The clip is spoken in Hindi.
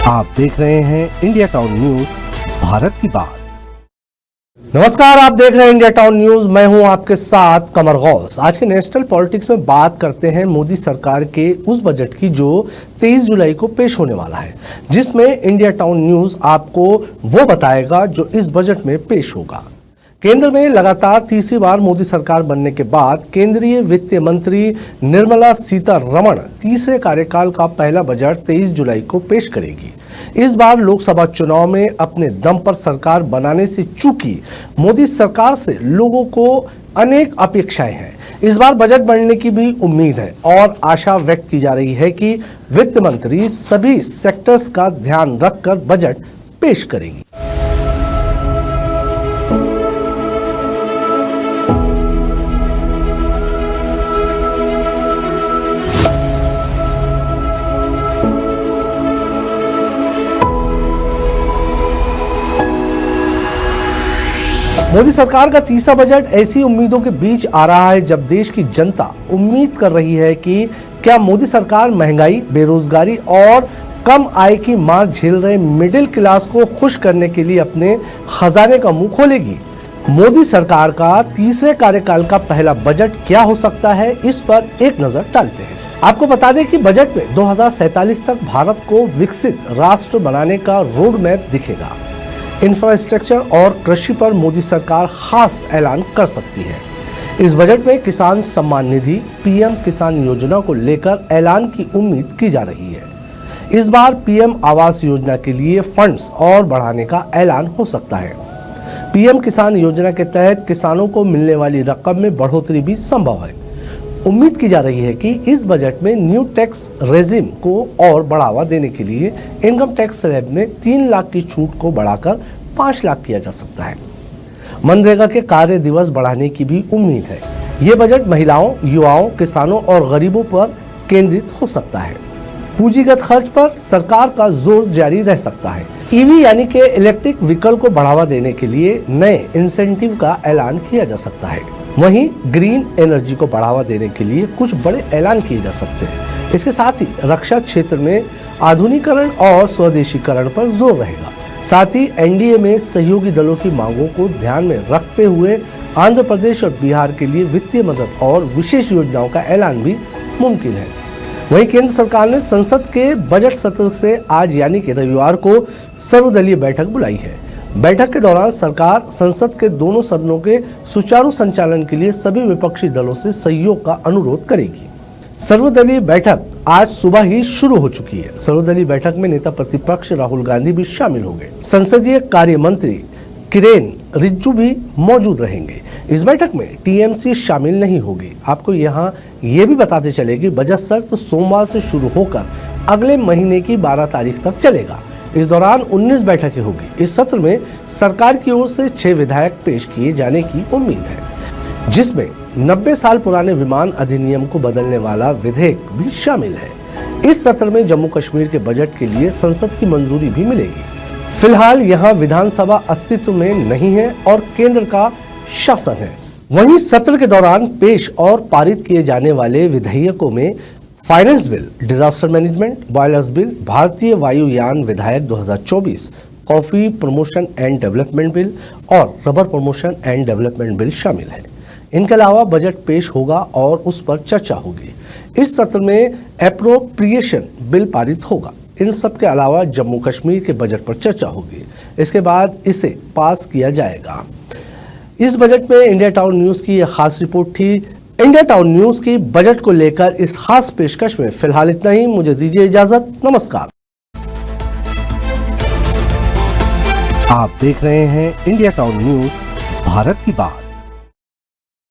आप देख रहे हैं इंडिया टाउन न्यूज, भारत की बात। नमस्कार, आप देख रहे हैं इंडिया टाउन न्यूज। मैं हूं आपके साथ कमर गौस। आज के नेशनल पॉलिटिक्स में बात करते हैं मोदी सरकार के उस बजट की जो 23 जुलाई को पेश होने वाला है, जिसमें इंडिया टाउन न्यूज आपको वो बताएगा जो इस बजट में पेश होगा। केंद्र में लगातार तीसरी बार मोदी सरकार बनने के बाद केंद्रीय वित्त मंत्री निर्मला सीतारमण तीसरे कार्यकाल का पहला बजट 23 जुलाई को पेश करेगी। इस बार लोकसभा चुनाव में अपने दम पर सरकार बनाने से चूकी मोदी सरकार से लोगों को अनेक अपेक्षाएं हैं। इस बार बजट बनने की भी उम्मीद है और आशा व्यक्त की जा रही है कि वित्त मंत्री सभी सेक्टर्स का ध्यान रखकर बजट पेश करेगी। मोदी सरकार का तीसरा बजट ऐसी उम्मीदों के बीच आ रहा है जब देश की जनता उम्मीद कर रही है कि क्या मोदी सरकार महंगाई, बेरोजगारी और कम आय की मार झेल रहे मिडिल क्लास को खुश करने के लिए अपने खजाने का मुंह खोलेगी। मोदी सरकार का तीसरे कार्यकाल का पहला बजट क्या हो सकता है, इस पर एक नजर डालते हैं। आपको बता दें कि बजट में 2047 तक भारत को विकसित राष्ट्र बनाने का रोड मैप दिखेगा। इंफ्रास्ट्रक्चर और कृषि पर मोदी सरकार खास ऐलान कर सकती है। इस बजट में किसान सम्मान निधि, पीएम किसान योजना को लेकर ऐलान की उम्मीद की जा रही है। इस बार पीएम आवास योजना के लिए फंड्स और बढ़ाने का ऐलान हो सकता है। पीएम किसान योजना के तहत किसानों को मिलने वाली रकम में बढ़ोतरी भी संभव है। उम्मीद की जा रही है कि इस बजट में न्यू टैक्स रेजिम को और बढ़ावा देने के लिए इनकम टैक्स स्लैब में 3 लाख की छूट को बढ़ाकर 5 लाख किया जा सकता है। मनरेगा के कार्य दिवस बढ़ाने की भी उम्मीद है। ये बजट महिलाओं, युवाओं, किसानों और गरीबों पर केंद्रित हो सकता है। पूंजीगत खर्च पर सरकार का जोर जारी रह सकता है। ईवी यानी कि इलेक्ट्रिक व्हीकल को बढ़ावा देने के लिए नए इंसेंटिव का ऐलान किया जा सकता है। वहीं ग्रीन एनर्जी को बढ़ावा देने के लिए कुछ बड़े ऐलान किए जा सकते हैं। इसके साथ ही रक्षा क्षेत्र में आधुनिकीकरण और स्वदेशीकरण पर जोर रहेगा। साथ ही एनडीए में सहयोगी दलों की मांगों को ध्यान में रखते हुए आंध्र प्रदेश और बिहार के लिए वित्तीय मदद और विशेष योजनाओं का ऐलान भी मुमकिन है। वहीं केंद्र सरकार ने संसद के बजट सत्र से आज यानी कि रविवार को सर्वदलीय बैठक बुलाई है। बैठक के दौरान सरकार संसद के दोनों सदनों के सुचारू संचालन के लिए सभी विपक्षी दलों से सहयोग का अनुरोध करेगी। सर्वदलीय बैठक आज सुबह ही शुरू हो चुकी है। सर्वदलीय बैठक में नेता प्रतिपक्ष राहुल गांधी भी शामिल होंगे। संसदीय कार्य मंत्री किरेन रिजिजू भी मौजूद रहेंगे। इस बैठक में टीएमसी शामिल नहीं होगी। आपको यहाँ ये भी बताते चले कि बजट सत्र सोमवार से शुरू होकर अगले महीने की 12 तारीख तक चलेगा। इस दौरान 19 बैठकें होगी। इस सत्र में सरकार की ओर से 6 विधेयक पेश किए जाने की उम्मीद है, जिसमें 90 साल पुराने विमान अधिनियम को बदलने वाला विधेयक भी शामिल है। इस सत्र में जम्मू कश्मीर के बजट के लिए संसद की मंजूरी भी मिलेगी। फिलहाल यहाँ विधानसभा अस्तित्व में नहीं है और केंद्र का शासन है। वहीं सत्र के दौरान पेश और पारित किए जाने वाले विधेयकों में finance bill, disaster management, boilers bill, भारतीय वायुयान विधेयक 2024, coffee promotion and development bill और rubber promotion and development bill शामिल है। इनके अलावा बजट पेश होगा और उस पर चर्चा होगी। इस सत्र में एप्रोप्रिएशन बिल पारित होगा। इन सब के अलावा जम्मू कश्मीर के बजट पर चर्चा होगी। इसके बाद इसे पास किया जाएगा। इस बजट में इंडिया टाउन न्यूज की यह खास रिपोर्ट थी। इंडिया टाउन न्यूज की बजट को लेकर इस खास पेशकश में फिलहाल इतना ही। मुझे दीजिए इजाजत। नमस्कार। आप देख रहे हैं इंडिया टाउन न्यूज, भारत की बात।